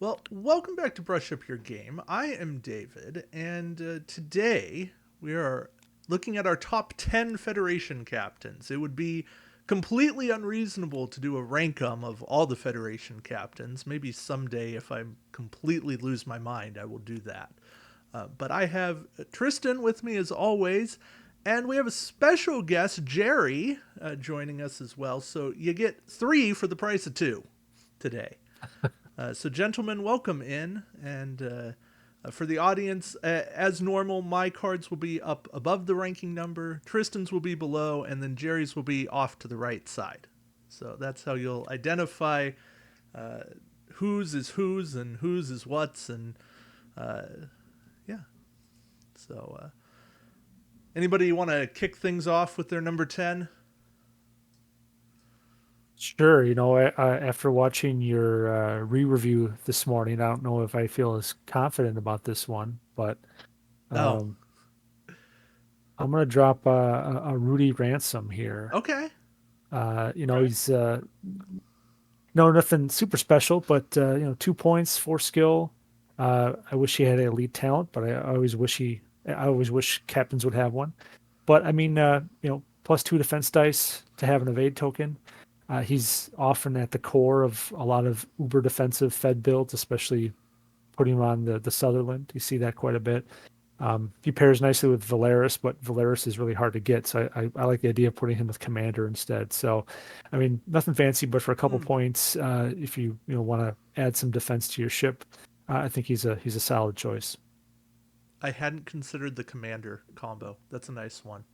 Well, welcome back to Brush Up Your Game. I am David, and today we are looking at our top 10 Federation captains. It would be completely unreasonable to do a rankum of all the Federation captains. Maybe someday, if I completely lose my mind, I will do that. But I have Tristan with me as always, and we have a special guest, Jerry, joining us as well. So you get three for the price of two today. So, gentlemen, welcome in. And for the audience, as normal, my cards will be up above the ranking number, Tristan's will be below, and then Jerry's will be off to the right side. So that's how you'll identify uh, whose is whose and whose is what's. And uh, yeah. So, anybody want to kick things off with their number 10? Sure, after watching your re-review this morning, I don't know if I feel as confident about this one, but Oh, um, I'm gonna drop a Rudy Ransom here. okay. Okay. He's no nothing super special, but 2 points, four skill. I wish he had elite talent, but I always wish captains would have one. But I mean, plus two defense dice to have an evade token. He's often at the core of a lot of uber defensive Fed builds, especially putting him on the Sutherland. You see that quite a bit. He pairs nicely with Valeris, but Valeris is really hard to get. So I like the idea of putting him with Commander instead. So, I mean, nothing fancy, but for a couple Hmm. points, if you want to add some defense to your ship, I think he's a solid choice. I hadn't considered the commander combo. That's a nice one.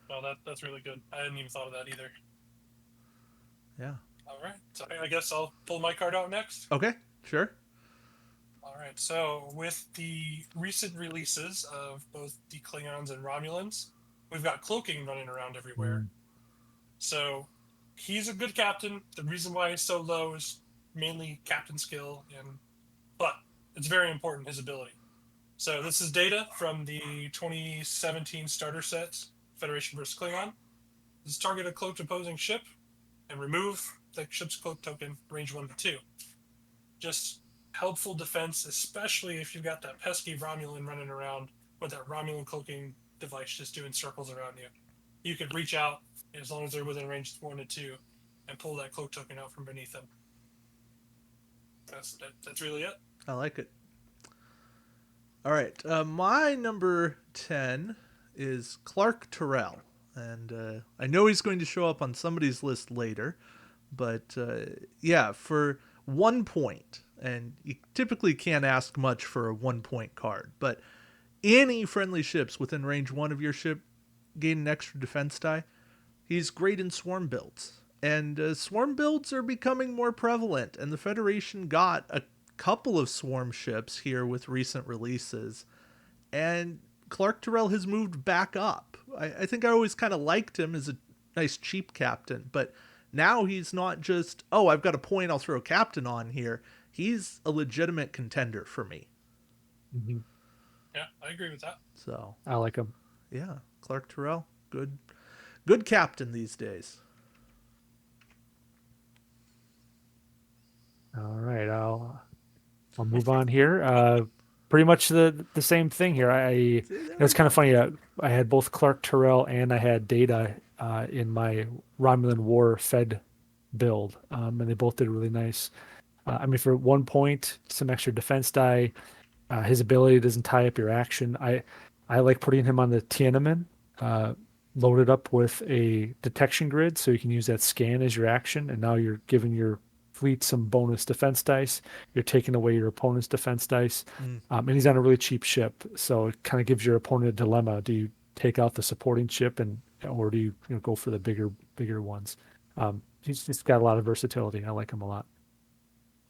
Well, that's really good. I hadn't even thought of that either. Yeah. All right. So I guess I'll pull my card out next. Okay, sure. All right. So with the recent releases of both the Klingons and Romulans, we've got cloaking running around everywhere. Mm. So he's a good captain. The reason why he's so low is mainly captain skill, but it's very important his ability. So this is data from the 2017 starter set, Federation vs. Klingon. This is target a cloaked opposing ship and remove the ship's cloak token, range 1 to 2. Just helpful defense, especially if you've got that pesky Romulan running around with that Romulan cloaking device just doing circles around you. You could reach out as long as they're within range 1 to 2 and pull that cloak token out from beneath them. That's really it. I like it. All right. My number 10 is Clark Terrell. And I know he's going to show up on somebody's list later. But yeah, for 1 point, and you typically can't ask much for a 1 point card, but any friendly ships within range 1 of your ship gain an extra defense die. He's great in swarm builds. And swarm builds are becoming more prevalent, and the Federation got a couple of swarm ships here with recent releases. And Clark Terrell has moved back up. I think I always kind of liked him as a nice cheap captain, but now he's not just, oh, I've got a point, I'll throw a captain on here. He's a legitimate contender for me. Mhm. Yeah, I agree with that. So, I like him. yeah, Clark Terrell, good captain these days. All right, I'll move on here. Pretty much the same thing here. See, there we It's kind of go. funny. I had both Clark Terrell and I had Data in my Romulan War Fed build, and they both did really nice. I mean, for 1 point, some extra defense die. His ability doesn't tie up your action. I like putting him on the Tiananmen, uh, loaded up with a detection grid, so you can use that scan as your action, and now you're giving your fleet some bonus defense dice. You're taking away your opponent's defense dice, Mm. and he's on a really cheap ship, so it kind of gives your opponent a dilemma. Do you take out the supporting ship or do you go for the bigger ones? He's got a lot of versatility. I like him a lot.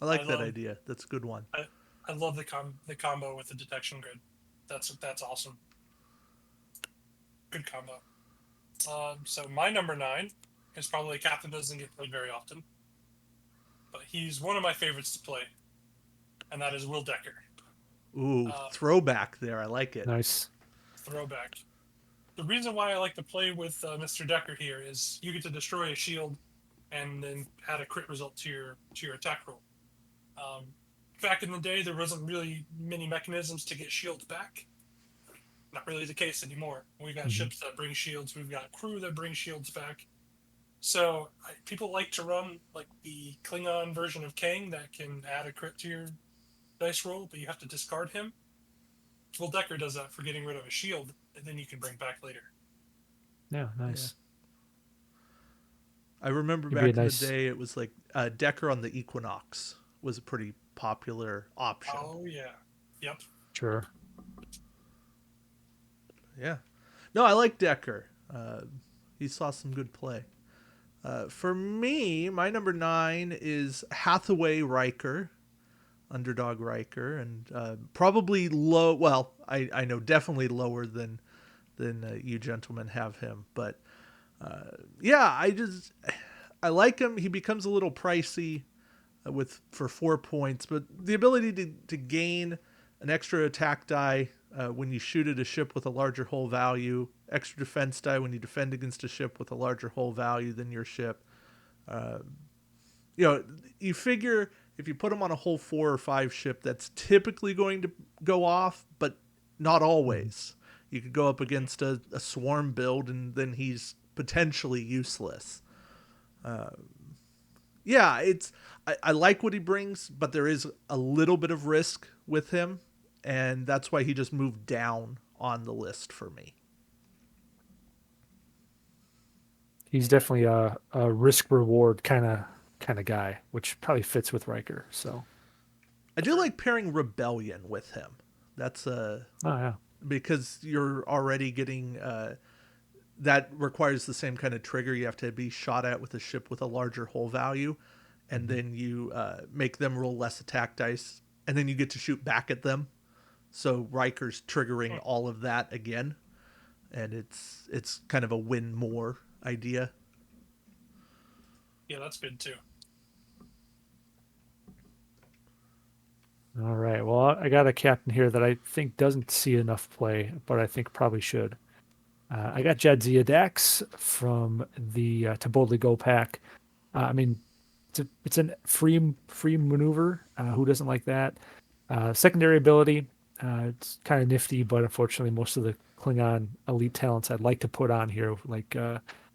I I like that love idea. That's a good one. I, I love the combo with the detection grid. That's awesome. Good combo. So my number 9 is probably a captain that doesn't get played very often, but he's one of my favorites to play, and that is Will Decker. Ooh, Uh, throwback there. I like it. Nice. Throwback. The reason why I like to play with Mr. Decker here is you get to destroy a shield and then add a crit result to your attack roll. Um, back in the day, there wasn't really many mechanisms to get shields back. Not really the case anymore. We've got ships that bring shields. We've got crew that bring shields back. So people like to run like the Klingon version of Kang that can add a crit to your dice roll, but you have to discard him. Full Decker does that for getting rid of a shield, and then you can bring back later. Yeah, nice. I remember It'd back be in a nice- the day, it was like Decker on the Equinox was a pretty popular option. Oh yeah, yep. Sure. Yeah. No, I like Decker. He saw some good play. For me, my number 9 is Hathaway Riker, underdog Riker, and probably low. Well, I know definitely lower than you gentlemen have him, but yeah, I like him. He becomes a little pricey for 4 points, but the ability to gain an extra attack die when you shoot at a ship with a larger hull value, extra defense die when you defend against a ship with a larger hull value than your ship. You figure if you put him on a hull 4 or 5 ship, that's typically going to go off, but not always. You could go up against a swarm build, and then he's potentially useless. I like what he brings, but there is a little bit of risk with him, and that's why he just moved down on the list for me. He's definitely a risk reward kind of guy, which probably fits with Riker. So I do like pairing Rebellion with him. That's because you're already getting that requires the same kind of trigger. You have to be shot at with a ship with a larger hull value, and then you make them roll less attack dice, and then you get to shoot back at them. So Riker's triggering all of that again, and it's kind of a win more idea. Yeah, that's good too. all right. Well, I got a captain here that I think doesn't see enough play, but I think probably should. I got Jadzia Dax from the To Boldly Go pack. I mean, it's a free maneuver. Who doesn't like that? Secondary ability. It's kind of nifty, but unfortunately, most of the Klingon elite talents I'd like to put on here, like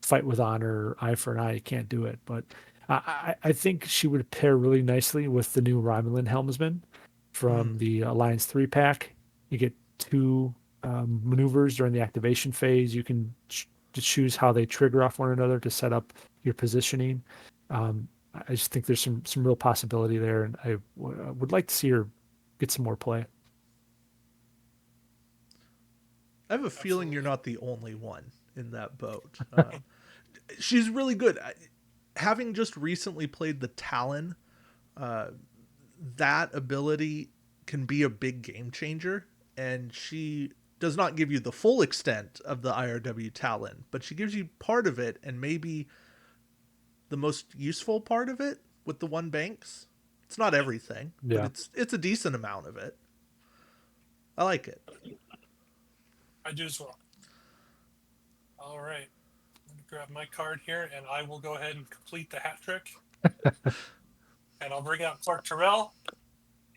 Fight with Honor, Eye for an Eye, you can't do it. But I think she would pair really nicely with the new Romulan helmsman from the Alliance 3 pack. You get 2 maneuvers during the activation phase. You can choose how they trigger off one another to set up your positioning. I just think there's some real possibility there, and I would like to see her get some more play. I have a feeling you're not the only one in that boat. She's really good. Having just recently played the Talon, that ability can be a big game changer, and she does not give you the full extent of the IRW Talon, but she gives you part of it, and maybe the most useful part of it with the 1 banks. It's not everything, but it's a decent amount of it. I like it. I do as well. All right. Let me grab my card here, and I will go ahead and complete the hat trick. And I'll bring out Clark Terrell.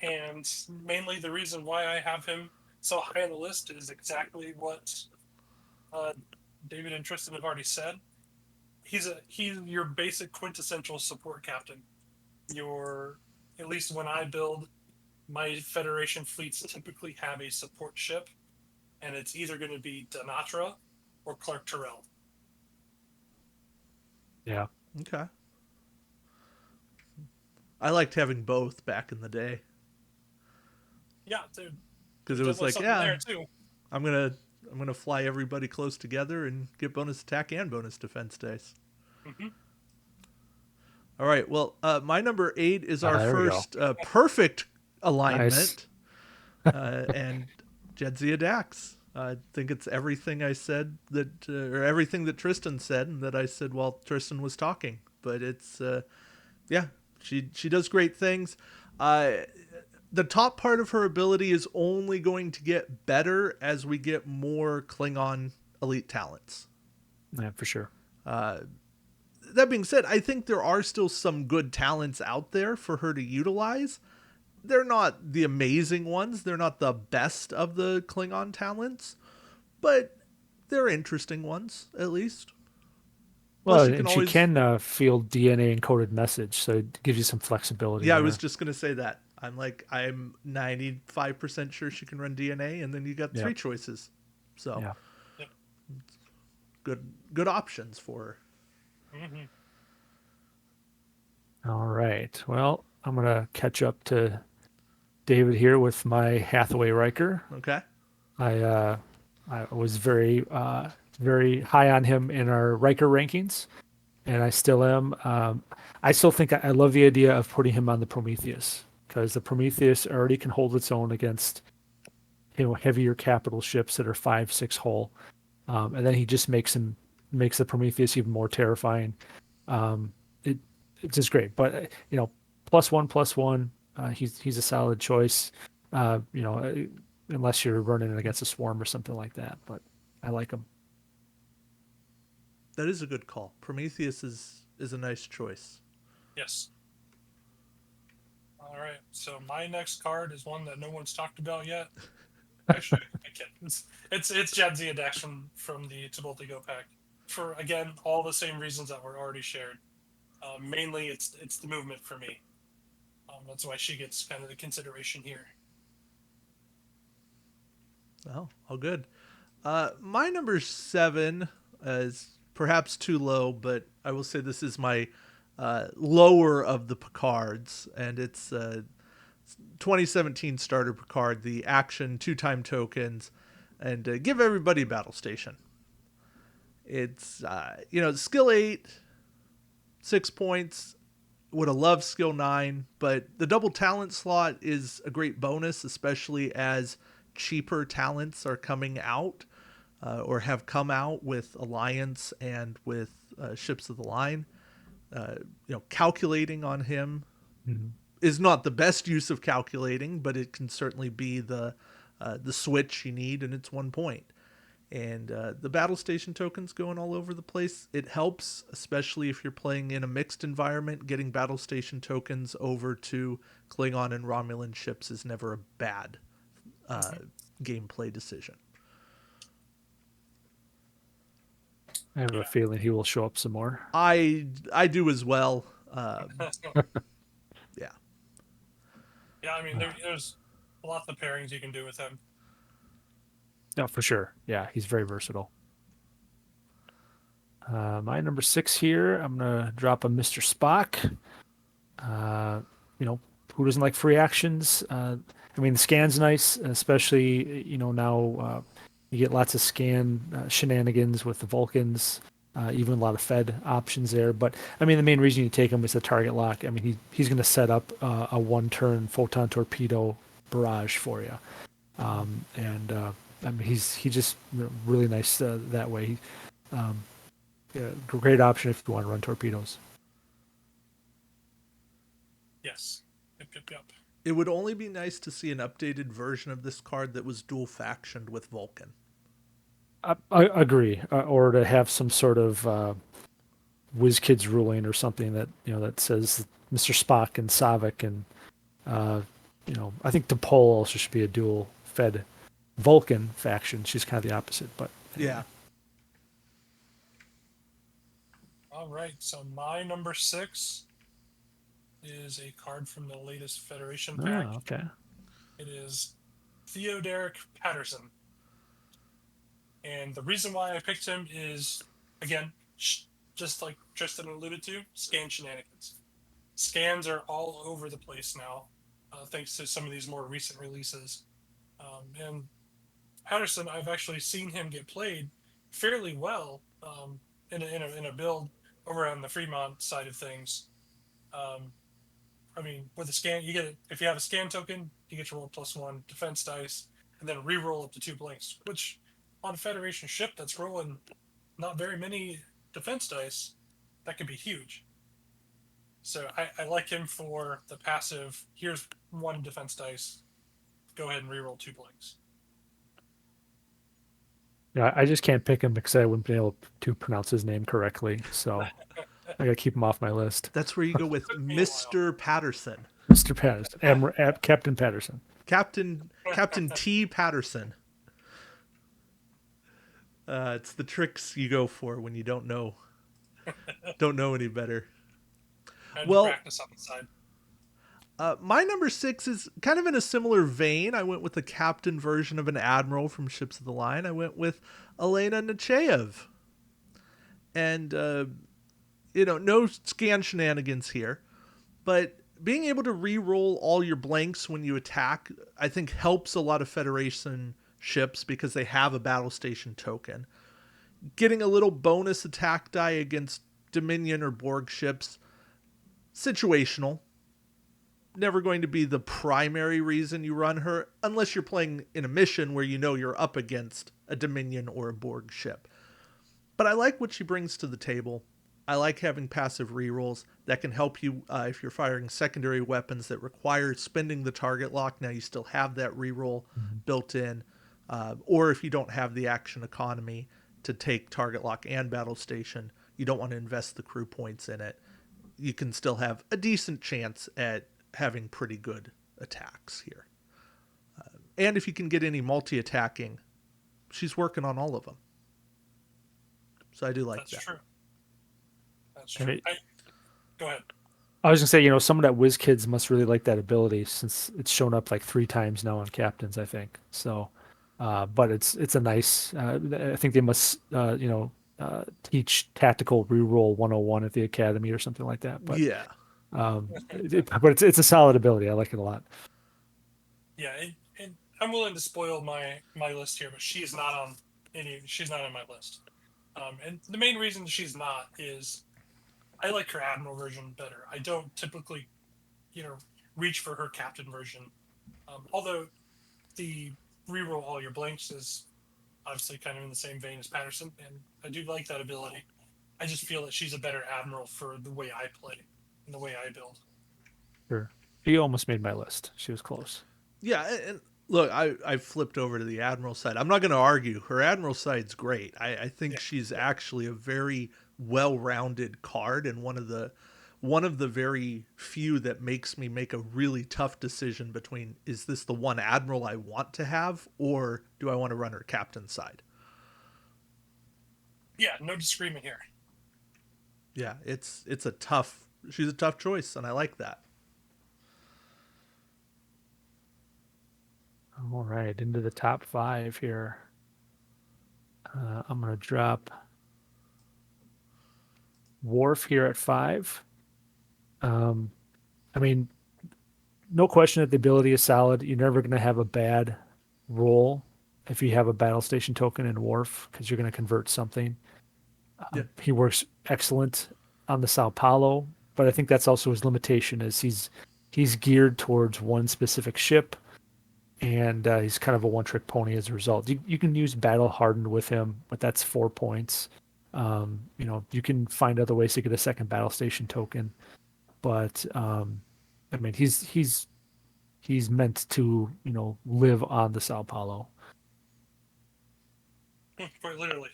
And mainly the reason why I have him so high on the list is exactly what David and Tristan have already said. He's your basic quintessential support captain. At least when I build, my Federation fleets typically have a support ship, and it's either going to be Danatra or Clark Terrell. Yeah. Okay. I liked having both back in the day. Yeah, dude. Because it was like, there too. I'm gonna fly everybody close together and get bonus attack and bonus defense dice. Mm-hmm. All right. Well, my number 8 is our there we first perfect alignment, Nice. And Jadzia Dax. I think it's everything I said or everything that Tristan said, and that I said while Tristan was talking. But it's, she does great things. The top part of her ability is only going to get better as we get more Klingon elite talents. Yeah, for sure. That being said, I think there are still some good talents out there for her to utilize. they're not the amazing ones. They're not the best of the Klingon talents, but they're interesting ones at least. Well, Plus, you can and she always. can field DNA encoded message, so it gives you some flexibility Yeah, I there. was just gonna say that. I'm 95% sure she can run DNA, and then you got three Yep. choices. So Yeah. Yep. good options for her. Hmm. All right. Well, I'm gonna catch up to David here with my Hathaway Riker. Okay. I was very high on him in our Riker rankings, and I still am. I still think I love the idea of putting him on the Prometheus because the Prometheus already can hold its own against heavier capital ships that are 5, 6 hull, and then he just makes the Prometheus even more terrifying. Um, it it's just great, but plus one, he's a solid choice. Unless you're running it against a swarm or something like that, but I like him. That is a good call. Prometheus is a nice choice. Yes. All right. So my next card is one that no one's talked about yet. Actually, I can't. It's Jadzia Dax from the Tabolti Go pack. For again, all the same reasons that were already shared. Mainly, it's the movement for me. That's why she gets kind of the consideration here. Oh, all good. My number 7 is perhaps too low, but I will say this is my lower of the Picards, and it's 2017 starter Picard, the action 2-time tokens, and give everybody Battle Station. It's skill 8, 6 points. Would have loved skill 9, but the double talent slot is a great bonus, especially as cheaper talents are coming out or have come out with Alliance and with Ships of the Line. Calculating on him is not the best use of calculating, but it can certainly be the switch you need, and it's 1 point. And the battle station tokens going all over the place. It helps, especially if you're playing in a mixed environment. Getting battle station tokens over to Klingon and Romulan ships is never a bad gameplay decision. I have a feeling he will show up some more. I do as well. Yeah. Yeah, I mean, there's lots of pairings you can do with him. No, for sure. Yeah, he's very versatile. My number 6 here, I'm gonna drop a Mr. Spock. Who doesn't like free actions? I mean, the scan's nice, especially now you get lots of scan shenanigans with the Vulcans. Even a lot of Fed options there. But I mean, the main reason you take him is the target lock. I mean, he's going to set up a 1-turn photon torpedo barrage for you, and I mean, he's just really nice that way. Great option if you want to run torpedoes. Yes. Yep. It would only be nice to see an updated version of this card that was dual factioned with Vulcan. I agree, or to have some sort of WizKids ruling or something that says Mr. Spock and Savik and I think T'Pol also should be a dual Fed Vulcan faction. She's kind of the opposite, but anyway. Yeah. All right. So my number 6 is a card from the latest Federation pack. Oh, okay. It is Theoderic Patterson. And the reason why I picked him is, again, just like Tristan alluded to, scan shenanigans. Scans are all over the place now, thanks to some of these more recent releases. And Patterson, I've actually seen him get played fairly well in a build over on the Fremont side of things. I mean, with a scan, if you have a scan token, you get your roll +1 defense dice, and then re-roll up to 2 blanks, which on a Federation ship that's rolling not very many defense dice, that could be huge. So I like him for the passive, here's 1 defense dice, go ahead and re-roll 2 blanks. Yeah, I just can't pick him because I wouldn't be able to pronounce his name correctly. So I got to keep him off my list. That's where you go with Took me a while. Mr. Patterson. Mr. Patterson, Captain Patterson. Captain T. Patterson. It's the tricks you go for when you don't know any better. And Well, practice on the side. my number 6 is kind of in a similar vein. I went with the captain version of an admiral from Ships of the Line. I went with Elena Nechayev. And, no scan shenanigans here. But being able to re-roll all your blanks when you attack, I think helps a lot of Federation ships because they have a battle station token. Getting a little bonus attack die against Dominion or Borg ships, situational. Never going to be the primary reason you run her, unless you're playing in a mission where you know you're up against a Dominion or a Borg ship. But I like what she brings to the table. I like having passive rerolls that can help you if you're firing secondary weapons that require spending the target lock. Now you still have that reroll built in. Or if you don't have the action economy to take target lock and battle station, you don't want to invest the crew points in it. You can still have a decent chance at having pretty good attacks here. And if you can get any multi-attacking, she's working on all of them. So I do like that. That's true. That's true. Go ahead. I was gonna say, some of that Whiz Kids must really like that ability since it's shown up like 3 times now on captains, I think. So, but it's a nice. I think they must, teach tactical reroll 101 at the academy or something like that. But yeah, but it's a solid ability. I like it a lot. Yeah, and I'm willing to spoil my list here, but she's not on my list. And the main reason she's not is I like her admiral version better. I don't typically, reach for her captain version. Although the reroll all your blanks is obviously kind of in the same vein as Patterson, and I do like that ability. I just feel that she's a better admiral for the way I play and the way I build. Sure. She almost made my list. She was close. yeah. And look, I flipped over to the admiral side. I'm not going to argue. Her admiral side's great. I think she's actually a very well-rounded card and one of the very few that makes me make a really tough decision between, is this the one admiral I want to have, or do I want to run her captain side? Yeah, no disagreement here. Yeah, she's a tough choice, and I like that. All right, into the top 5 here. I'm going to drop Worf here at 5. I mean, no question that the ability is solid. You're never going to have a bad roll if you have a battle station token in Worf because you're going to convert something. Yeah. He works excellent on the Sao Paulo, but I think that's also his limitation is he's geared towards one specific ship. And he's kind of a one-trick pony as a result. You can use Battle Hardened with him, but that's 4 points. You can find other ways to get a second battle station token, but he's meant to live on the Sao Paulo. Quite literally.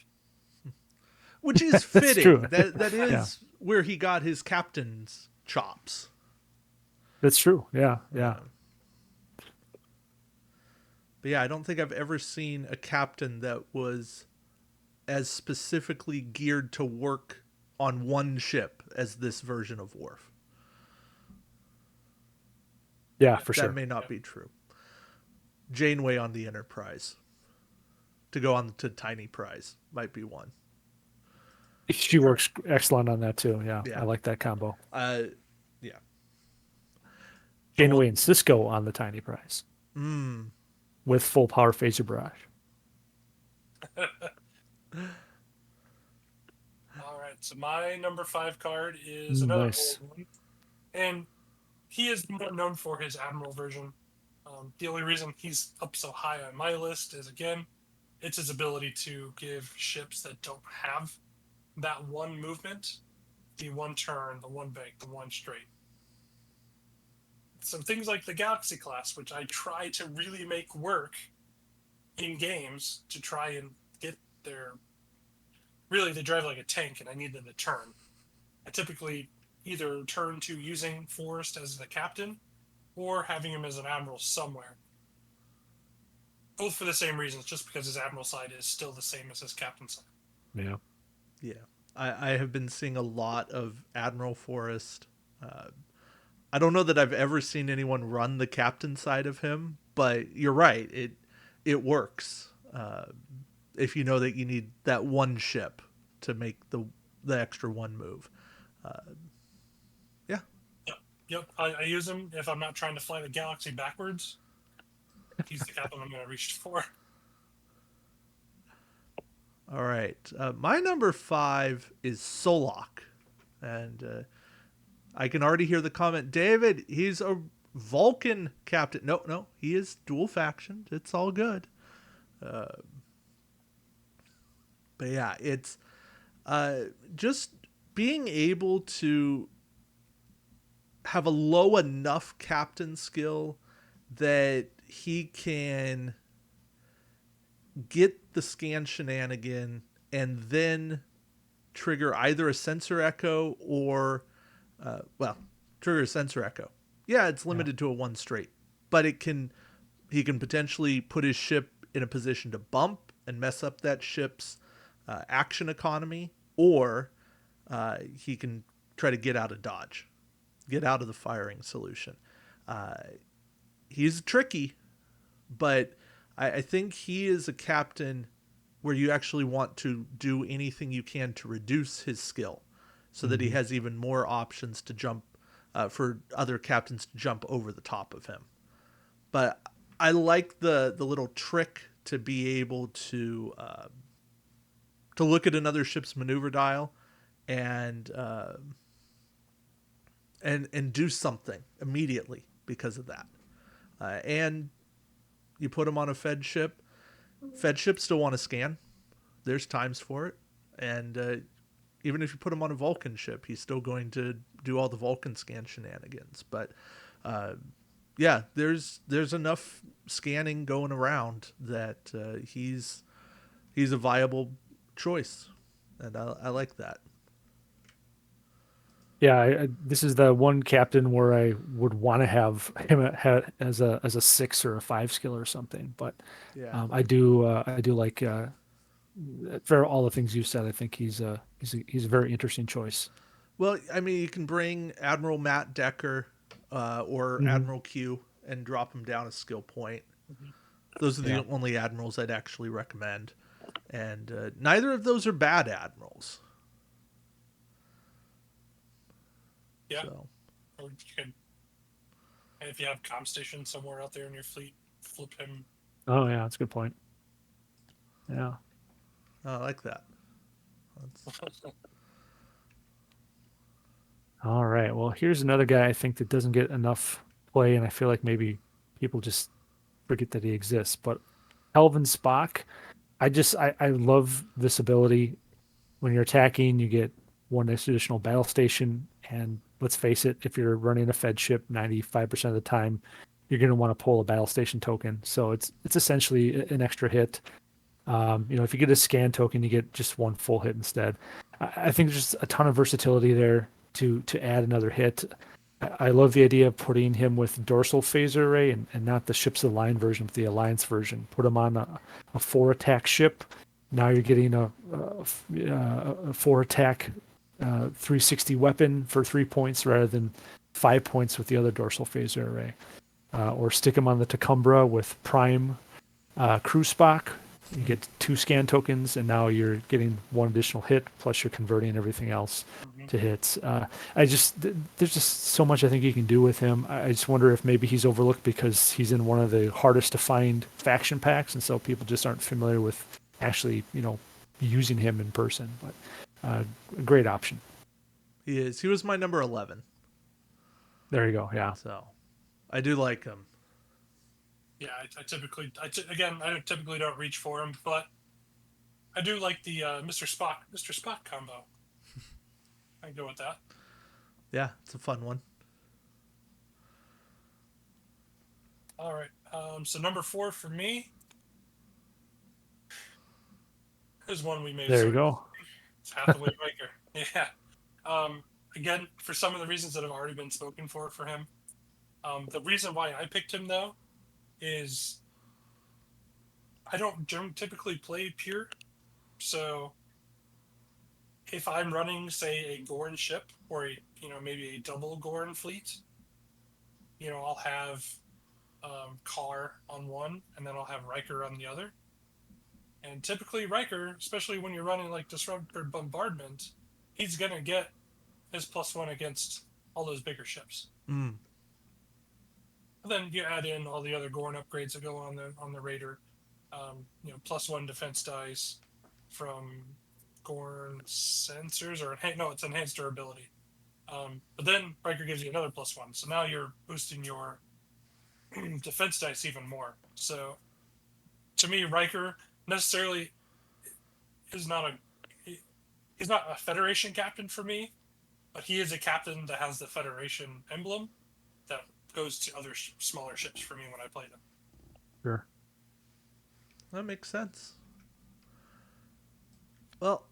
Which is fitting. True. That is where he got his captain's chops. That's true. Yeah. But yeah, I don't think I've ever seen a captain that was as specifically geared to work on one ship as this version of Worf. Yeah, for sure. That may not be true. Janeway on the Enterprise. To go on to Tiny Prize might be one. She works excellent on that too. Yeah. Yeah. I like that combo. Yeah. Janeway and Cisco on the Tiny Prize. With full power phaser barrage. All right, so my number 5 card is another Nice. old one, and he is more known for his admiral version. The only reason he's up so high on my list is, again, it's his ability to give ships that don't have that one movement, the one turn, the one bank, the one straight. So things like the Galaxy class, which I try to really make work in games to try and get their... Really, they drive like a tank, and I need them to turn. I typically either turn to using Forrest as the captain, or having him as an admiral somewhere. Both for the same reasons, just because his admiral side is still the same as his captain side. Yeah. Yeah, I have been seeing a lot of Admiral Forrest. I don't know that I've ever seen anyone run the captain side of him, but you're right. It works if you know that you need that one ship to make the extra one move. Yeah. Yep. I use him if I'm not trying to fly the galaxy backwards. He's the captain I'm going to reach for. All right. My number 5 is Solok, and I can already hear the comment, David. He's a Vulcan captain. No, he is dual faction. It's all good. But yeah, it's just being able to have a low enough captain skill that he can get the scan shenanigan and then trigger either a sensor echo or, trigger a sensor echo. Yeah, it's limited to a one straight, but he can potentially put his ship in a position to bump and mess up that ship's action economy, or he can try to get out of dodge, get out of the firing solution. He's tricky, but I think he is a captain where you actually want to do anything you can to reduce his skill so that he has even more options to jump for other captains to jump over the top of him. But I like the little trick to be able to look at another ship's maneuver dial and do something immediately because of that. And you put him on a Fed ship. Fed ships still want to scan. There's times for it. And even if you put him on a Vulcan ship, he's still going to do all the Vulcan scan shenanigans. But yeah, there's enough scanning going around that he's a viable choice, and I like that. Yeah, this is the one captain where I would want to have him as a 6 or a 5 skill or something. But Yeah. I do like for all the things you said. I think he's a very interesting choice. Well, I mean, you can bring Admiral Matt Decker or Admiral Q and drop him down a skill point. Those are the only admirals I'd actually recommend, and neither of those are bad admirals. Yeah. So. Or you could, if you have comm station somewhere out there in your fleet, flip him. Oh yeah, that's a good point. Yeah. I like that. All right. Well, here's another guy I think that doesn't get enough play, and I feel like maybe people just forget that he exists. But Kelvin Spock, I love this ability. When you're attacking, you get one additional battle station, and let's face it, if you're running a Fed ship, 95% of the time, you're going to want to pull a battle station token. So it's essentially an extra hit. If you get a scan token, you get just one full hit instead. I think there's just a ton of versatility there to add another hit. I love the idea of putting him with dorsal phaser array and not the Ships of the Line version, but the Alliance version. Put him on a 4-attack ship. Now you're getting a 4-attack 360 weapon for 3 points rather than 5 points with the other dorsal phaser array. Or stick him on the Taccumbra with Prime Crew Spock. You get 2 scan tokens, and now you're getting one additional hit, plus you're converting everything else to hits. There's just so much I think you can do with him. I just wonder if maybe he's overlooked because he's in one of the hardest to find faction packs, and so people just aren't familiar with actually, using him in person. But a great option. He is. He was my number 11. There you go. Yeah. So I do like him. Yeah, I typically don't reach for him, but I do like the Mr. Spock combo. I can go with that. Yeah, it's a fun one. All right. So number 4 for me is one we made. There you go. It's Hathaway Riker. Yeah. Again, for some of the reasons that have already been spoken for him, The reason why I picked him though is I don't typically play pure, so if I'm running, say, a Gorn ship or maybe a double Gorn fleet, I'll have Carr on one, and then I'll have Riker on the other. And typically Riker, especially when you're running like Disruptor Bombardment, he's gonna get his +1 against all those bigger ships. Mm. And then you add in all the other Gorn upgrades that go on the Raider. +1 defense dice from Gorn sensors, it's enhanced durability. But then Riker gives you another +1, so now you're boosting your defense dice even more. So to me, Riker necessarily is not he's not a Federation captain for me, but he is a captain that has the Federation emblem that goes to other smaller ships for me when I play them. Sure. That makes sense. Well,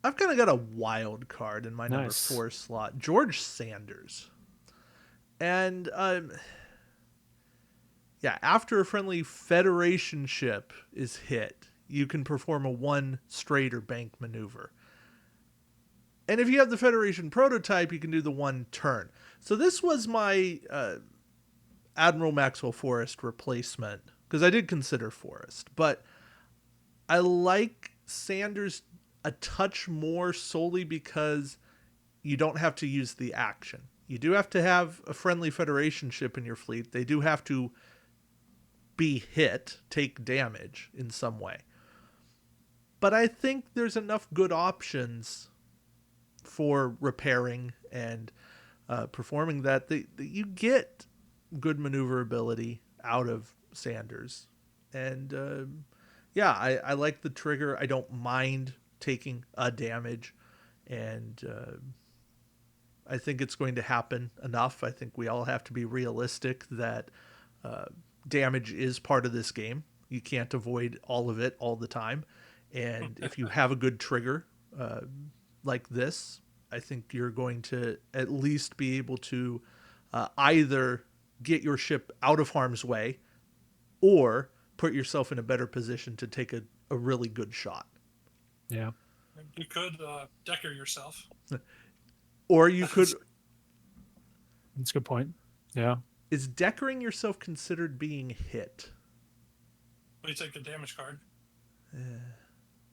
I've kind of got a wild card in my number 4 slot, George Sanders. And after a friendly Federation ship is hit, you can perform a 1 straight or bank maneuver. And if you have the Federation prototype, you can do the 1 turn. So this was my Admiral Maxwell Forrest replacement, because I did consider Forrest. But I like Sanders a touch more solely because you don't have to use the action. You do have to have a friendly Federation ship in your fleet. They do have to be hit, take damage in some way. But I think there's enough good options for repairing and performing that you get good maneuverability out of Sanders. And I like the trigger. I don't mind taking a damage, and I think it's going to happen enough. I think we all have to be realistic that damage is part of this game. You can't avoid all of it all the time. And if you have a good trigger like this, I think you're going to at least be able to either get your ship out of harm's way or put yourself in a better position to take a really good shot. Yeah. You could Decker yourself. Or you could... That's a good point. Yeah. Is deckering yourself considered being hit? Well, you take the damage card.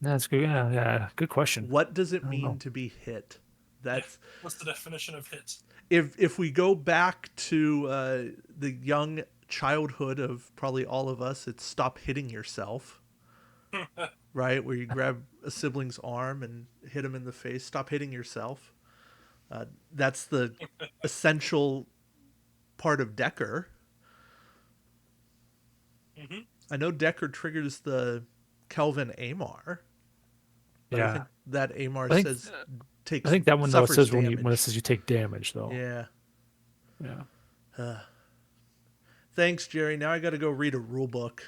That's good. Yeah. Good question. What does it mean to be hit? What's the definition of hit? If we go back to the young childhood of probably all of us, it's stop hitting yourself. Right? Where you grab a sibling's arm and hit him in the face. Stop hitting yourself. That's the essential part of Decker. Mm-hmm. I know Decker triggers the Kelvin Amar. Yeah. I think that Amar says takes. I think that one though says when it says you take damage though. Yeah. Yeah. Thanks, Jerry. Now I got to go read a rule book.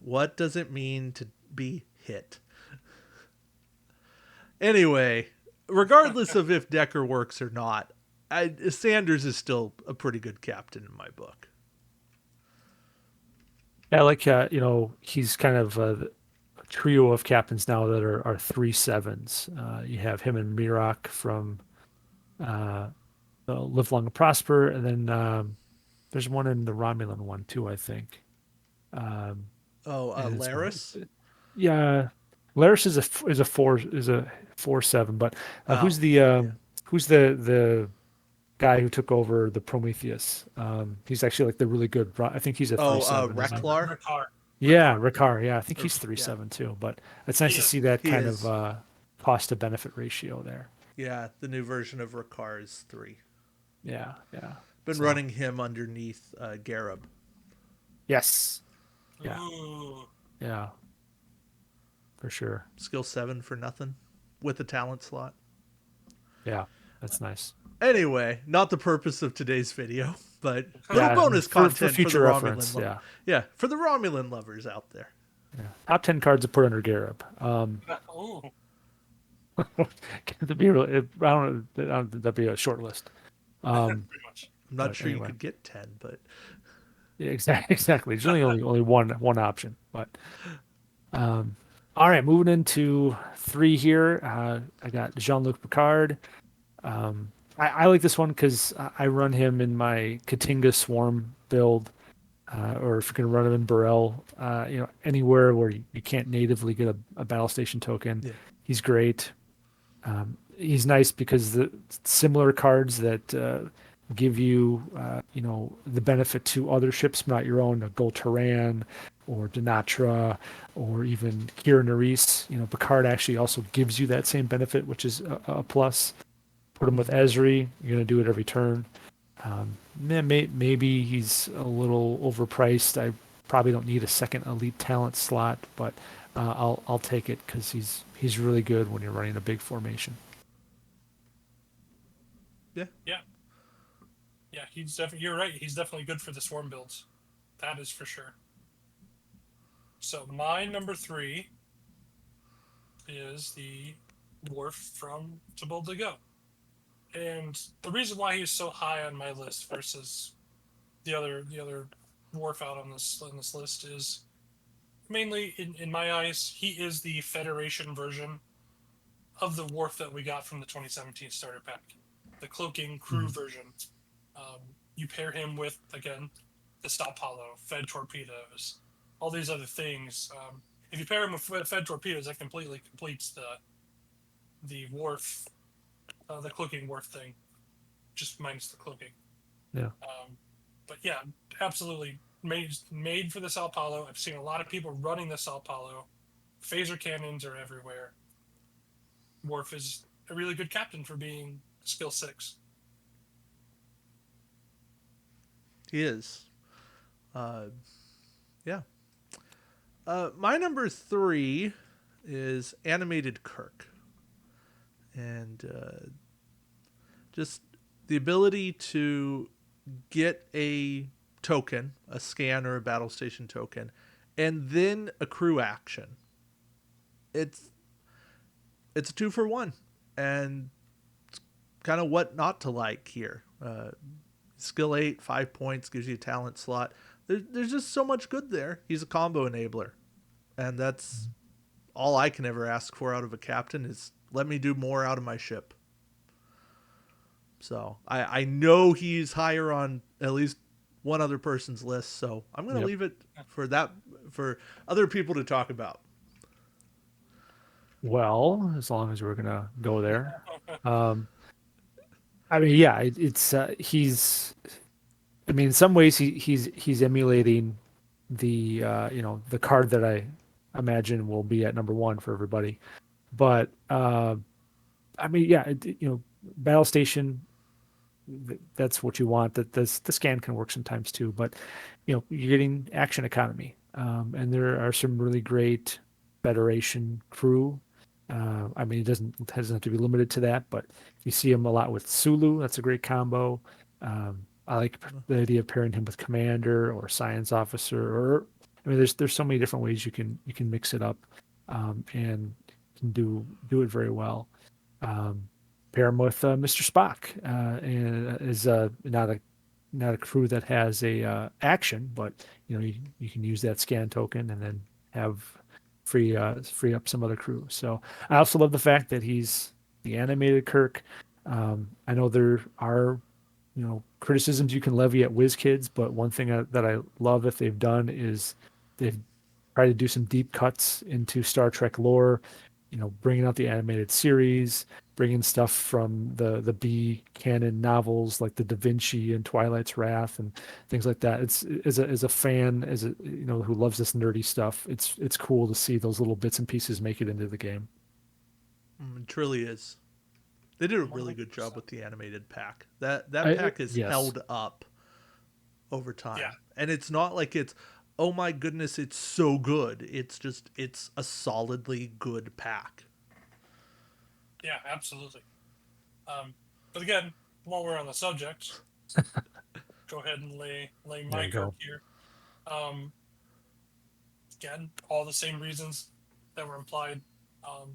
What does it mean to be hit? Anyway, regardless of if Decker works or not, Sanders is still a pretty good captain in my book. Yeah, I like he's kind of a trio of captains now that are 3/7s. You have him and Mirak from Live Long and Prosper, and then there's one in the Romulan one too, I think. Laris? Yeah, Laris is a 4/7, but who's the guy who took over the Prometheus? He's actually like the really good. I think he's a 3/7. Reklar? Yeah, Ricard. Yeah, I think he's 3/7 too. But it's nice to see that kind of cost to benefit ratio there. Yeah, the new version of Ricard is 3. Yeah. Been running him underneath Garib. Yes. Yeah. Ooh. Yeah. For sure. Skill 7 for nothing with a talent slot. Yeah, that's nice. Anyway, not the purpose of today's video, but little bonus content for future the reference. Romulan for the Romulan lovers out there. Yeah. Top 10 cards to put under Garib. Ooh. To be real, I don't know, that'd be a short list. Pretty much. I'm not But sure you anyway. could get 10, but Yeah, exactly. There's only one option. But all right, moving into three here. I got Jean-Luc Picard. I like this one because I run him in my Katinga Swarm build, or if you're going to run him in Burrell, anywhere where you can't natively get a battle station token, yeah. he's great. He's nice because the similar cards that give you, the benefit to other ships, not your own, Gul Taran or Denatra or even Kira Nerys. Picard actually also gives you that same benefit, which is a plus. Put him with Ezri. You're going to do it every turn. Maybe he's a little overpriced. I probably don't need a second elite talent slot, but I'll take it because he's really good when you're running a big formation. Yeah. Yeah, he's definitely. You're right. He's definitely good for the swarm builds. That is for sure. So my number 3 is the Worf from Jabal to Go, and the reason why he's so high on my list versus the other Worf out on this list is mainly in my eyes he is the Federation version of the Worf that we got from the 2017 starter pack, the cloaking crew version. You pair him with, again, the Stop Hollow, Fed Torpedoes, all these other things. If you pair him with Fed Torpedoes, that completely completes the Worf, the cloaking Worf thing, just minus the cloaking. Yeah. But yeah, absolutely made for the Sao Paulo. I've seen a lot of people running the Sao Paulo. Phaser cannons are everywhere. Worf is a really good captain for being skill 6. He is. Yeah. My number 3 is Animated Kirk. And just the ability to get a token, a scan or a battle station token, and then a crew action. It's a 2-for-1, and it's kind of what not to like here. Skill 8, 5 points, gives you a talent slot. There's just so much good there. He's a combo enabler, and that's all I can ever ask for out of a captain is let me do more out of my ship. So I know he's higher on at least one other person's list, so I'm going to leave it for other people to talk about. Well, as long as we're gonna go there, I mean, yeah, he's. I mean, in some ways, he's emulating the the card that I imagine will be at number 1 for everybody. But I mean, yeah, battle station. That's what you want. That the scan can work sometimes too, but you're getting action economy, and there are some really great Federation crew. I mean, it doesn't have to be limited to that, but you see him a lot with Sulu. That's a great combo. I like the idea of pairing him with Commander or Science Officer, or I mean, there's so many different ways you can mix it up, and can do it very well. Pair him with Mr. Spock, and is not a crew that has a action, but you can use that scan token and then have free up some other crew. So I also love the fact that he's the animated Kirk. I know there are criticisms you can levy at WizKids, but one thing that I love that they've done is they've tried to do some deep cuts into Star Trek lore, bringing out the animated series, bringing stuff from the B canon novels like the Da Vinci and Twilight's Wrath and things like that. It's as a fan, who loves this nerdy stuff, it's cool to see those little bits and pieces make it into the game. It truly is. They did a really good job with the animated pack. That pack is held up over time. Yeah. And it's not like it's, oh my goodness, it's so good. It's a solidly good pack. Yeah, absolutely. But again, while we're on the subject, go ahead and lay my Kirk here. Again, all the same reasons that were implied are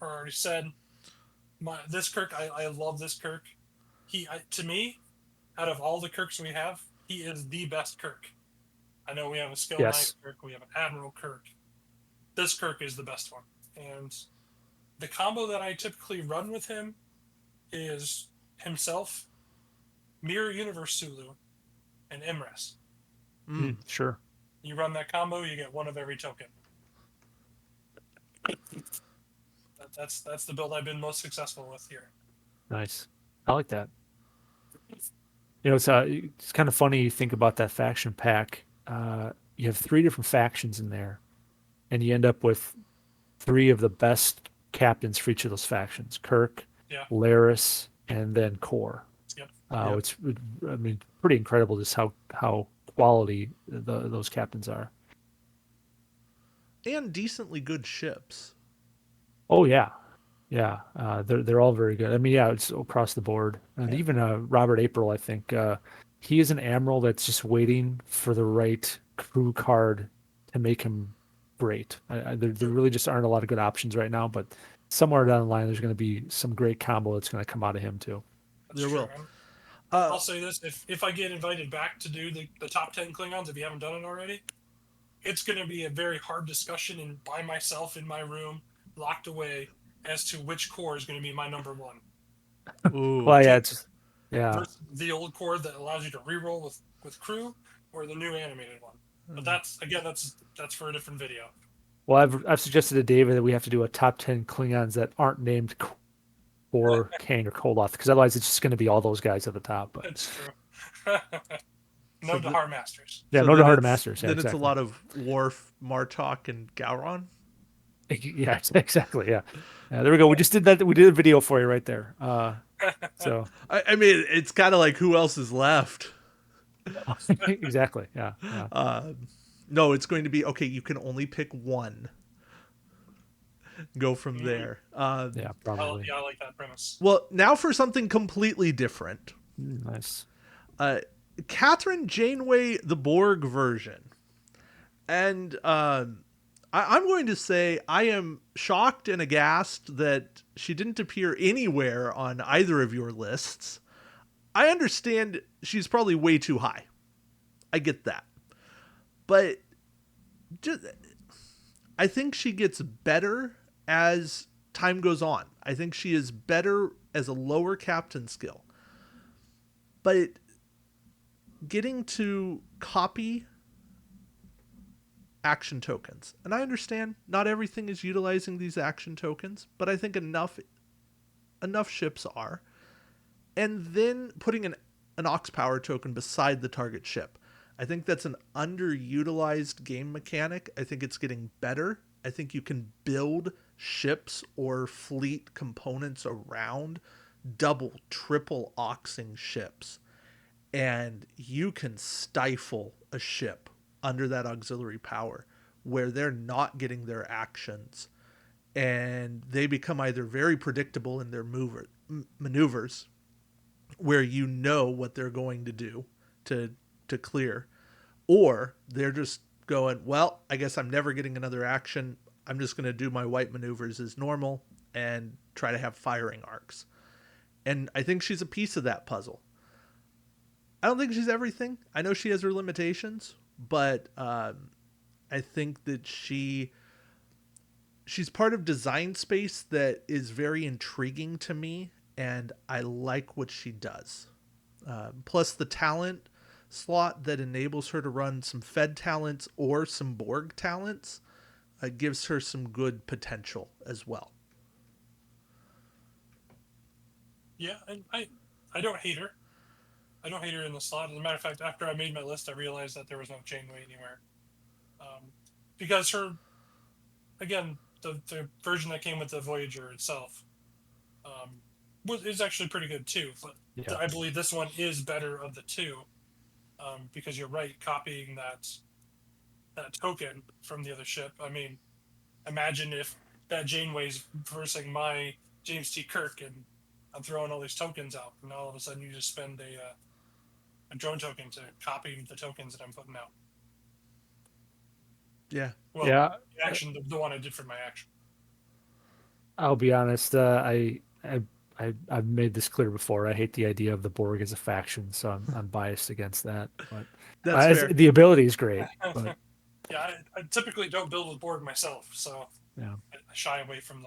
already said. This Kirk, I love this Kirk. To me, out of all the Kirks we have, he is the best Kirk. I know we have a skill Yes. knight Kirk, we have an admiral Kirk. This Kirk is the best one, and the combo that I typically run with him is himself, Mirror Universe Sulu, and Imres. Sure. You run that combo, you get one of every token. That's the build I've been most successful with here. Nice. I like that. It's kind of funny you think about that faction pack. You have 3 different factions in there, and you end up with 3 of the best captains for each of those factions: Kirk, Yeah. Laris, and then Core. Yep. It's, I mean, pretty incredible just how quality those captains are. And decently good ships. Oh yeah, yeah. They're all very good. I mean, yeah, it's across the board. And even Robert April, I think he is an admiral that's just waiting for the right crew card to make him great. There really just aren't a lot of good options right now, but somewhere down the line, there's going to be some great combo that's going to come out of him too. That's There true, will. man. I'll say this: if I get invited back to do the top 10 Klingons, if you haven't done it already, it's going to be a very hard discussion and by myself in my room, locked away, as to which core is going to be my number 1. Ooh. Well, yeah, Versus the old core that allows you to reroll with crew, or the new animated one. But that's for a different video. Well, I've suggested to David that we have to do a top 10 Klingons that aren't named Core, Kang, or Koloth, because otherwise it's just going to be all those guys at the top. But It's true. No Dahar Masters. yeah, So no then Dahar it's- Masters. Yeah, Then exactly. it's a lot of Worf, Martok, and Gowron. Yeah, exactly. Yeah. There we go. We just did that. We did a video for you right there. So I mean, it's kind of like who else is left. exactly. Yeah. No, it's going to be okay. You can only pick one. Go from there. Yeah, probably. I like that premise. Well, now for something completely different. Nice. Catherine Janeway, the Borg version. And I'm going to say I am shocked and aghast that she didn't appear anywhere on either of your lists. I understand she's probably way too high. I get that. But I think she gets better as time goes on. I think she is better as a lower captain skill. But getting to copy action tokens, and I understand not everything is utilizing these action tokens, but I think enough ships are. And then putting an Ox Power token beside the target ship. I think that's an underutilized game mechanic. I think it's getting better. I think you can build ships or fleet components around double, triple oxing ships. And you can stifle a ship under that auxiliary power where they're not getting their actions. And they become either very predictable in their maneuvers, where you know what they're going to do to clear, or they're just going, well, I guess I'm never getting another action. I'm just going to do my white maneuvers as normal and try to have firing arcs. And I think she's a piece of that puzzle. I don't think she's everything. I know she has her limitations, but I think that she's part of design space that is very intriguing to me, and I like what she does. Plus the talent slot that enables her to run some Fed talents or some Borg talents gives her some good potential as well. Yeah, and I don't hate her. I don't hate her in the slot. As a matter of fact, after I made my list, I realized that there was no Janeway anywhere. Because her, again, the version that came with the Voyager itself is actually pretty good too. But Yeah. I believe this one is better of the two. Because you're right, copying that token from the other ship. I mean, imagine if that Janeway's versing my James T. Kirk, and I'm throwing all these tokens out, and all of a sudden you just spend a drone token to copy the tokens that I'm putting out. Yeah. Well, Yeah. the action, the one I did for my action. I'll be honest. I I've made this clear before. I hate the idea of the Borg as a faction, so I'm biased against that. But That's fair. the ability is great, but Yeah, I typically don't build with Borg myself, so yeah, I shy away from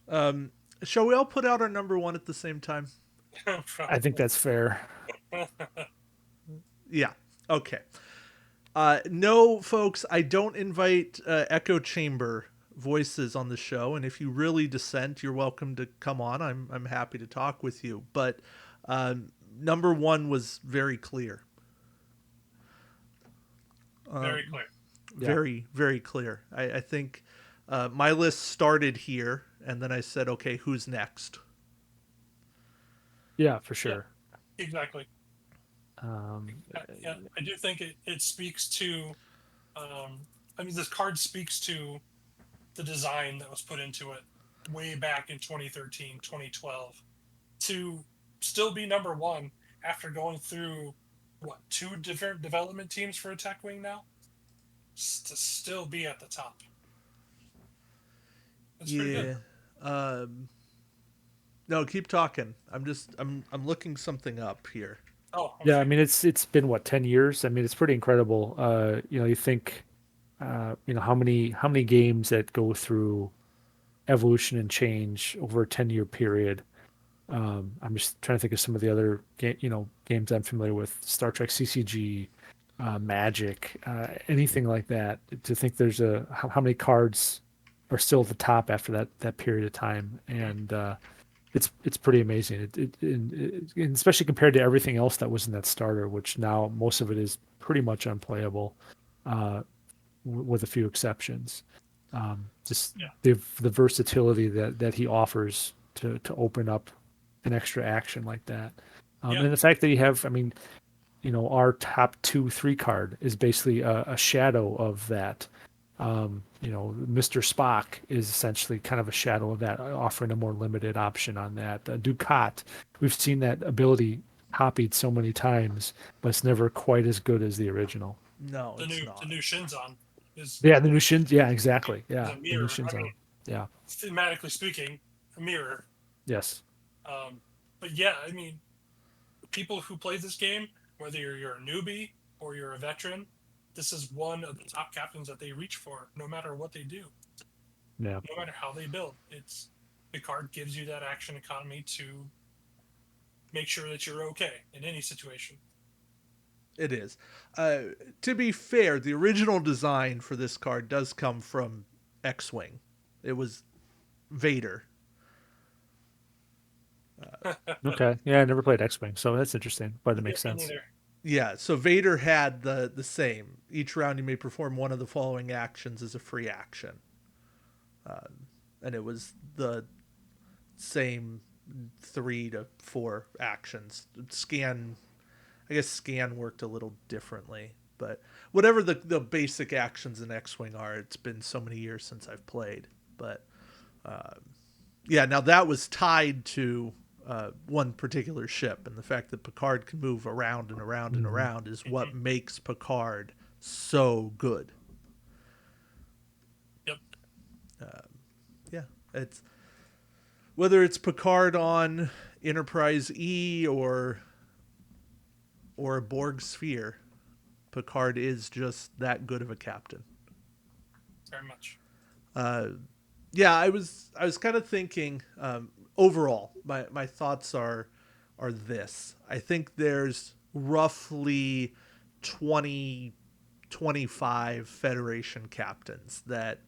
them. Shall we all put out our number one at the same time? I think that's fair. Yeah. Okay. No, folks, I don't invite echo chamber voices on the show, and if you really dissent, you're welcome to come on. I'm happy to talk with you. But number one was very clear. Very clear. Very, very clear. I think my list started here, and then I said, okay, who's next? Yeah, for sure. Yeah, exactly. Yeah, I do think it speaks to, I mean, this card speaks to the design that was put into it way back in 2013, 2012, to still be number one after going through, what, 2 different development teams for Attack Wing now? To still be at the top. That's pretty good. No, keep talking. I'm looking something up here. Oh, Yeah, okay. I mean it's been what 10 years. I mean it's pretty incredible. You think how many games that go through evolution and change over a 10-year period. I'm just trying to think of some of the other games I'm familiar with. Star Trek CCG, Magic, anything like that. To think there's how many cards are still at the top after that period of time, and it's pretty amazing. And especially compared to everything else that was in that starter, which now most of it is pretty much unplayable, with a few exceptions. Just Yeah. the versatility that he offers to open up an extra action like that, Yeah. and the fact that you have, I mean, our top 2-3 card is basically a shadow of that. Mr. Spock is essentially kind of a shadow of that, offering a more limited option on that. Ducat, we've seen that ability copied so many times, but it's never quite as good as the original. No, The it's new not. the new Shinzon is Yeah, the new Shin. Yeah, exactly. is Yeah, a the mirror. new I Shinzo. mean, Yeah. thematically speaking, a mirror. Yes. But yeah, I mean, people who play this game, whether you're a newbie or you're a veteran, this is one of the top captains that they reach for, no matter what they do, Yeah. no matter how they build. The card gives you that action economy to make sure that you're okay in any situation. It is. To be fair, the original design for this card does come from X-Wing. It was Vader. Okay. Yeah, I never played X-Wing, so that's interesting, but it makes Yeah, me sense. neither. Yeah, so Vader had the same. Each round you may perform one of the following actions as a free action. And it was the same 3 to 4 actions. I guess scan worked a little differently, but whatever the basic actions in X-Wing are, it's been so many years since I've played. But yeah, now that was tied to one particular ship, and the fact that Picard can move around and around and around is what makes Picard so good. Yep. Yeah, it's whether it's Picard on Enterprise E or a Borg sphere, Picard is just that good of a captain. Very much. Yeah, I was kind of thinking, overall, my thoughts are this. I think there's roughly 25 Federation captains that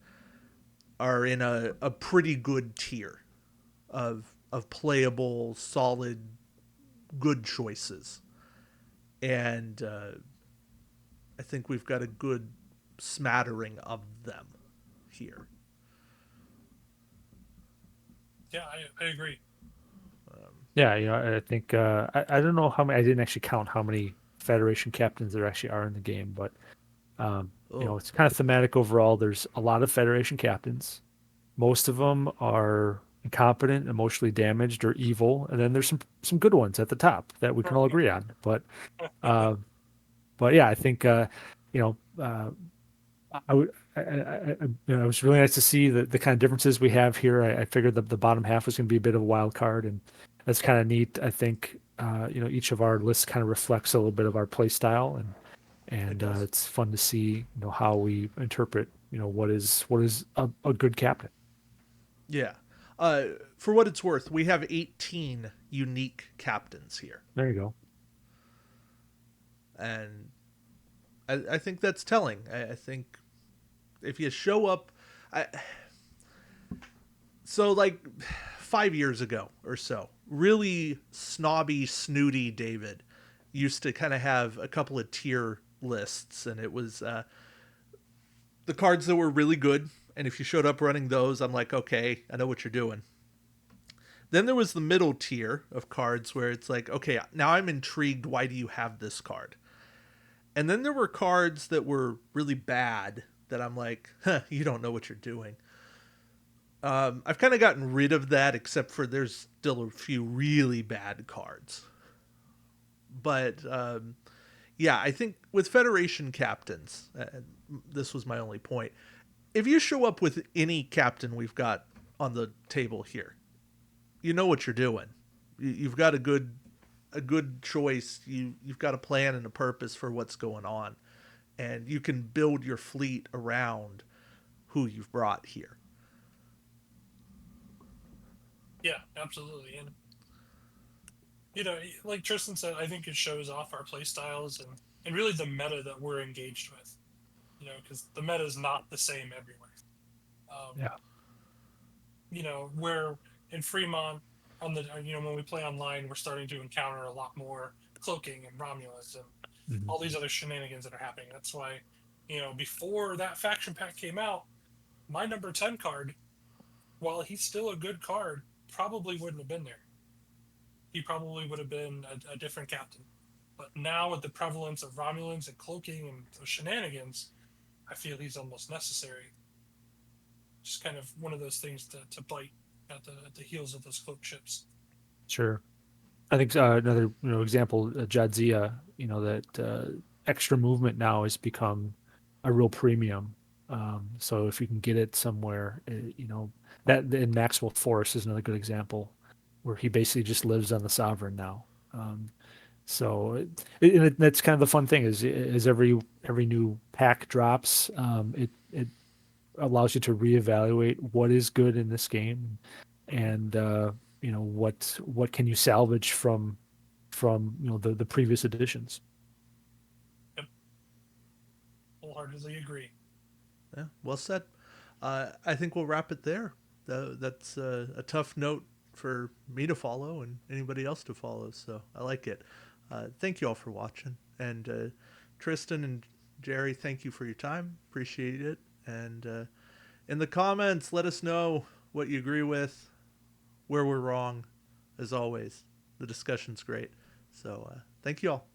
are in a pretty good tier of playable, solid, good choices. And I think we've got a good smattering of them here. Yeah, I agree. Yeah, I think I don't know how many. I didn't actually count how many Federation captains there actually are in the game, but it's kind of thematic overall. There's a lot of Federation captains. Most of them are incompetent, emotionally damaged, or evil, and then there's some good ones at the top that we can all agree on. But yeah, I think I would it was really nice to see the kind of differences we have here. I figured the bottom half was going to be a bit of a wild card, and that's kind of neat. I think each of our lists kind of reflects a little bit of our play style, It and does. it's fun to see how we interpret what is a good captain. Yeah. For what it's worth, we have 18 unique captains here. There you go. And I think that's telling. I think if you show up, I, so like 5 years ago or so, really snobby, snooty David used to kind of have a couple of tier lists, and it was the cards that were really good. And if you showed up running those, I'm like, okay, I know what you're doing. Then there was the middle tier of cards where it's like, okay, now I'm intrigued. Why do you have this card? And then there were cards that were really bad that I'm like, huh, you don't know what you're doing. I've kind of gotten rid of that, except for there's still a few really bad cards. But yeah, I think with Federation captains, this was my only point. If you show up with any captain we've got on the table here, you know what you're doing. You've got a good choice. You've got a plan and a purpose for what's going on, and you can build your fleet around who you've brought here. Yeah, absolutely. And like Tristan said, I think it shows off our play styles and really the meta that we're engaged with. Because the meta is not the same everywhere. Um, Yeah. where in Fremont on the when we play online, we're starting to encounter a lot more cloaking and Romulus and Mhm. all these other shenanigans that are happening. That's why, before that faction pack came out, my number 10 card, while he's still a good card, probably wouldn't have been there. He probably would have been a different captain. But now with the prevalence of Romulans and cloaking and those shenanigans, I feel he's almost necessary. Just kind of one of those things to bite at the heels of those cloak ships. Sure. I think another example, Jadzia, that extra movement now has become a real premium. So if you can get it somewhere, that in Maxwell Forest is another good example where he basically just lives on the Sovereign now. So that's kind of the fun thing is every new pack drops, it allows you to reevaluate what is good in this game, and what can you salvage from the previous editions. Yep. Wholeheartedly agree. Yeah, well said. I think we'll wrap it there. That's a tough note for me to follow and anybody else to follow, so I like it. Thank you all for watching. And Tristan and Jerry, thank you for your time. Appreciate it. And in the comments, let us know what you agree with, where we're wrong. As always, the discussion's great. So thank you all.